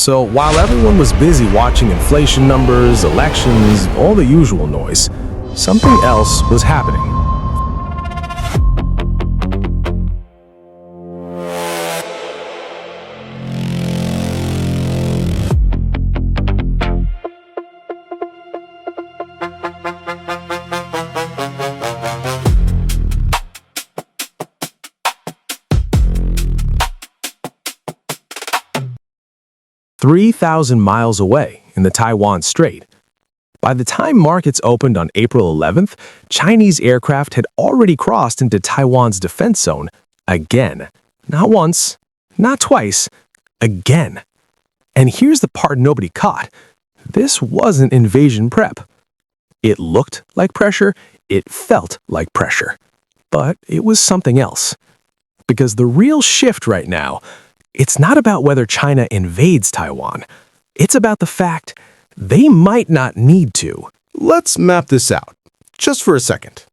So while everyone was busy watching inflation numbers, elections, all the usual noise, something else was happening. "3,000 miles away in the Taiwan Strait. By the time markets opened on April 11th, Chinese aircraft had already crossed into Taiwan's defense zone again. Not once, not twice, again. And here's the part nobody caught. This wasn't invasion prep. It looked like pressure, it felt like pressure. But it was something else. Because the real shift right now, it's not about whether China invades Taiwan. It's about the fact they might not need to. Let's map this out, just for a second.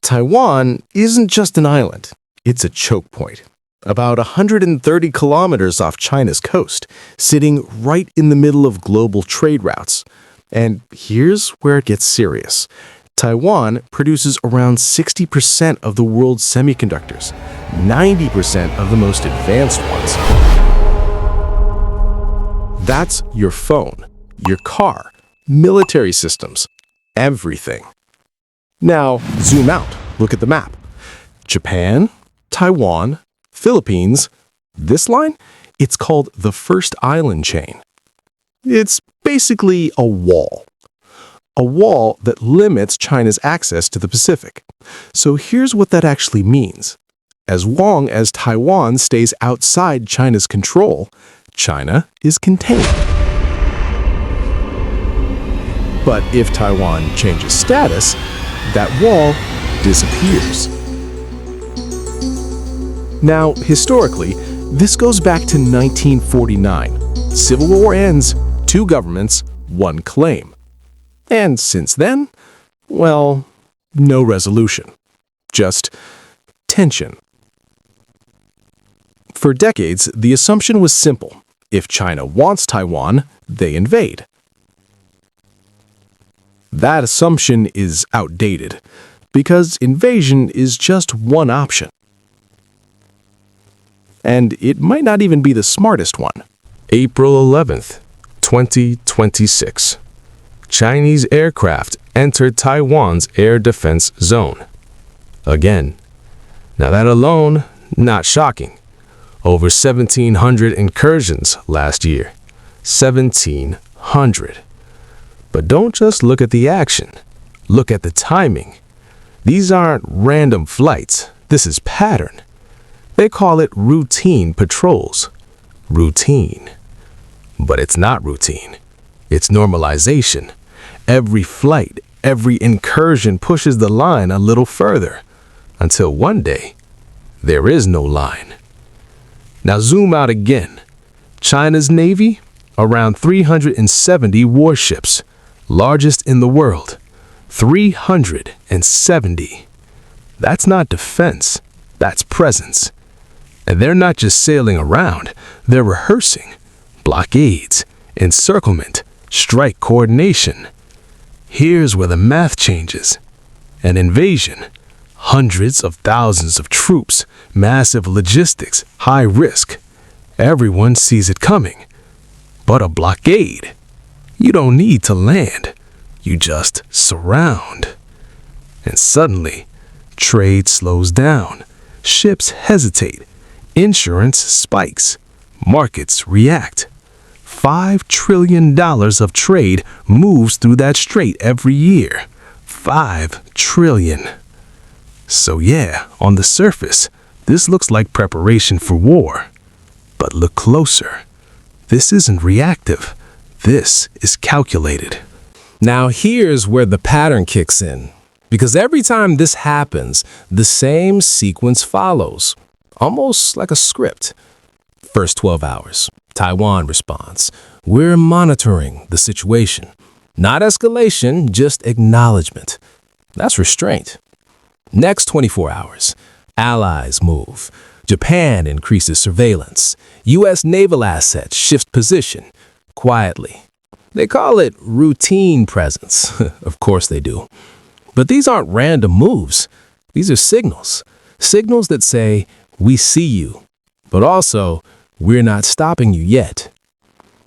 Taiwan isn't just an island. It's a choke point, about 130 kilometers off China's coast, sitting right in the middle of global trade routes. And here's where it gets serious. Taiwan produces around 60% of the world's semiconductors, 90% of the most advanced ones. That's your phone, your car, military systems, everything. Now, zoom out, look at the map. Japan, Taiwan, Philippines. This line? It's called the First Island Chain. It's basically a wall. A wall that limits China's access to the Pacific. So here's what that actually means. As long as Taiwan stays outside China's control, China is contained. But if Taiwan changes status, that wall disappears. Now, historically, this goes back to 1949. Civil War ends, two governments, one claim. And since then, well, no resolution. Just tension. For decades, the assumption was simple. If China wants Taiwan, they invade. That assumption is outdated, because invasion is just one option. And it might not even be the smartest one. April 11th, 2026. Chinese aircraft entered Taiwan's air defense zone. Again. Now that alone, not shocking. Over 1,700 incursions last year. 1,700. But don't just look at the action. Look at the timing. These aren't random flights. This is pattern. They call it routine patrols. Routine. But it's not routine. It's normalization. Every flight, every incursion pushes the line a little further, until one day, there is no line. Now zoom out again. China's Navy, around 370 warships, largest in the world. 370. That's not defense, that's presence. And they're not just sailing around, they're rehearsing. Blockades, encirclement, strike coordination. Here's where the math changes. An invasion, hundreds of thousands of troops, massive logistics, high risk. Everyone sees it coming. But a blockade, you don't need to land. You just surround. And suddenly, trade slows down. Ships hesitate. Insurance spikes. Markets react. $5 trillion of trade moves through that strait every year. 5 trillion. So yeah, on the surface, this looks like preparation for war. But look closer. This isn't reactive. This is calculated. Now here's where the pattern kicks in. Because every time this happens, the same sequence follows. Almost like a script. First 12 hours. Taiwan response. We're monitoring the situation. Not escalation, just acknowledgement. That's restraint. Next 24 hours. Allies move. Japan increases surveillance. U.S. naval assets shift position quietly. They call it routine presence. Of course they do. But these aren't random moves. These are signals. Signals that say, we see you, but also, we're not stopping you yet.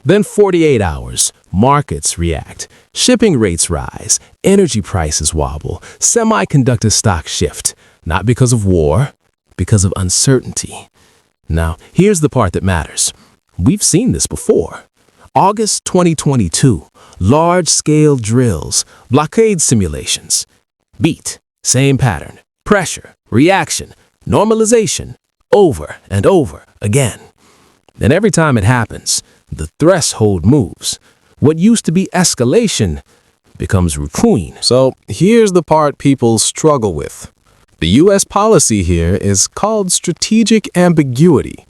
Then 48 hours, markets react. Shipping rates rise, energy prices wobble, semiconductor stocks shift. Not because of war, because of uncertainty. Now, here's the part that matters. We've seen this before. August 2022, large-scale drills, blockade simulations. Beat, same pattern. Pressure, reaction, normalization, over and over again. And every time it happens, the threshold moves. What used to be escalation becomes routine. So here's the part people struggle with. The U.S. policy here is called strategic ambiguity.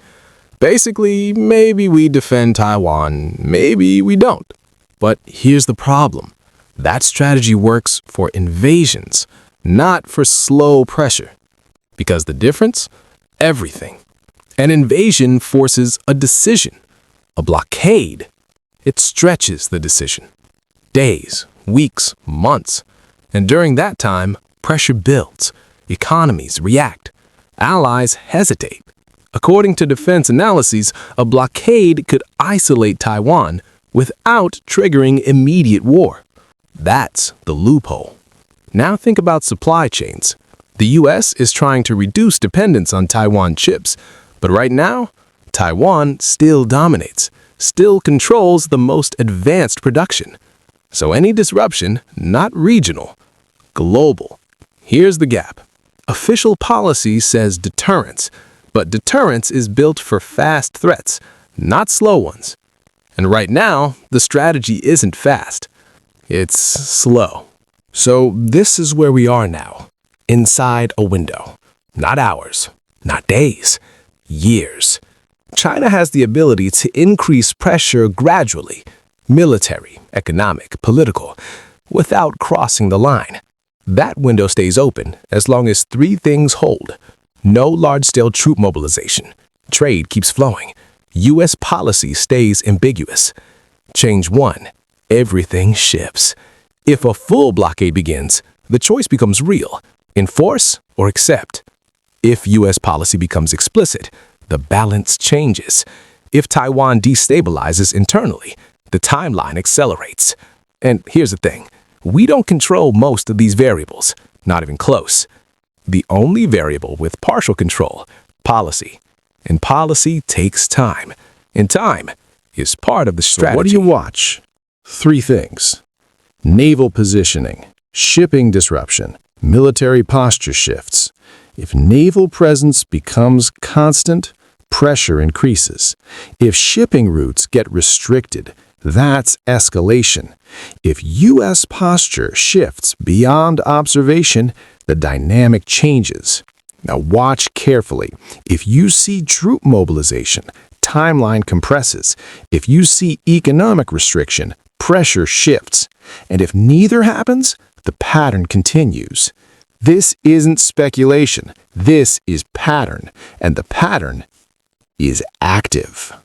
Basically, maybe we defend Taiwan, maybe we don't. But here's the problem. That strategy works for invasions, not for slow pressure. Because the difference? Everything. An invasion forces a decision. A blockade, it stretches the decision. Days, weeks, months. And during that time, pressure builds. Economies react. Allies hesitate. According to defense analyses, a blockade could isolate Taiwan without triggering immediate war. That's the loophole. Now think about supply chains. The U.S. is trying to reduce dependence on Taiwan chips, but right now, Taiwan still dominates, still controls the most advanced production. So any disruption, not regional, global. Here's the gap. Official policy says deterrence, but deterrence is built for fast threats, not slow ones. And right now, the strategy isn't fast. It's slow. So this is where we are now, inside a window. Not hours, not days, years. China has the ability to increase pressure gradually, military, economic, political, without crossing the line. That window stays open as long as three things hold. No large-scale troop mobilization. Trade keeps flowing. U.S. policy stays ambiguous. Change one, everything shifts. If a full blockade begins, the choice becomes real. Enforce or accept. If U.S. policy becomes explicit, the balance changes. If Taiwan destabilizes internally, the timeline accelerates. And here's the thing. We don't control most of these variables, not even close. The only variable with partial control, policy. And policy takes time. And time is part of the strategy. So what do you watch? Three things. Naval positioning, shipping disruption, military posture shifts. If naval presence becomes constant, pressure increases. If shipping routes get restricted, that's escalation. If U.S. posture shifts beyond observation, the dynamic changes. Now watch carefully. If you see troop mobilization, timeline compresses. If you see economic restriction, pressure shifts. And if neither happens, the pattern continues. This isn't speculation. This is pattern. And the pattern is active.